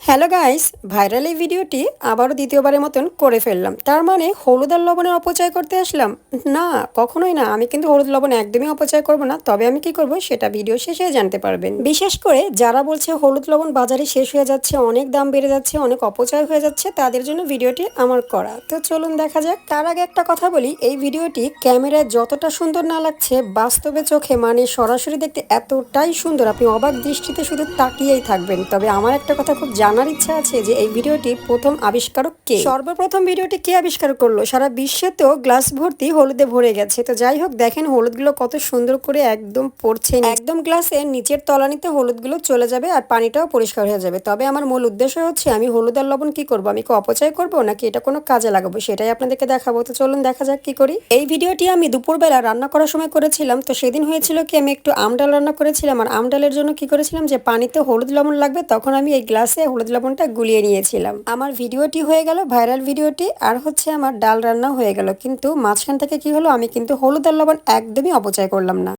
Hello guys, viral এই ভিডিওটি আবারও দ্বিতীয়বারের মতন করে ফেললাম। তার মানে হলুদ আর লবণের অপচয় করতে আসলাম? না, কখনোই না। আমি কিন্তু হলুদ লবণ একদমই অপচয় করব না। তবে আমি কি করব সেটা ভিডিও শেষে জানতে পারবেন। বিশেষ করে যারা বলছে হলুদ লবণ বাজারে শেষ হয়ে যাচ্ছে, অনেক দাম বেড়ে যাচ্ছে, অনেক অপচয় হয়ে যাচ্ছে, তাদের জন্য ভিডিওটি আমার করা। তো চলুন দেখা যাক। তার আগে একটা কথা বলি, এই ভিডিওটি ক্যামেরায় যতটা সুন্দর না লাগছে, বাস্তবে চোখে মানে সরাসরি দেখতে এতটাই সুন্দর, আপনি অবাক দৃষ্টিতে শুধু তাকিয়েই থাকবেন। তবে আমার একটা কথা খুব জানার ইচ্ছা আছে যে এই ভিডিওটি প্রথম আবিষ্কারক কে, সর্বপ্রথম ভিডিওটি কে আবিষ্কার করলো। সারা বিশ্বে তো গ্লাস ভর্তি হলুদে ভরে গেছে। তো যাই হোক, দেখেন হলুদগুলো কত সুন্দর করে একদম পড়ছে, একদম গ্লাসের নিচের তলানিতে হলুদগুলো চলে যাবে আর পানিটাও পরিষ্কার হয়ে যাবে। তবে আমার মূল উদ্দেশ্য হচ্ছে আমি হলুদ আর লবণ কি করবো, আমি কি অপচয় করবো নাকি এটা কোনো কাজে লাগাবো, সেটাই আপনাদেরকে দেখাবো। তো চলুন দেখা যাক কি করি। এই ভিডিওটি আমি দুপুরবেলা রান্না করার সময় করেছিলাম। তো সেদিন হয়েছিল কি, আমি একটু আমডাল রান্না করেছিলাম, আর আমডালের জন্য কি করেছিলাম যে পানিতে হলুদ লবণ লাগবে, তখন আমি এই গ্লাসে হলুদ লবণটা গুলিয়ে নিয়েছিলাম। আমার ভিডিওটি হয়ে গেল ভাইরাল ভিডিওটি, আর হচ্ছে আমার ডাল রান্না হয়ে গেল। কিন্তু মাঝখান থেকে কি হলো, আমি কিন্তু হলুদ আর লবণ একদমই অপচয় করলাম না।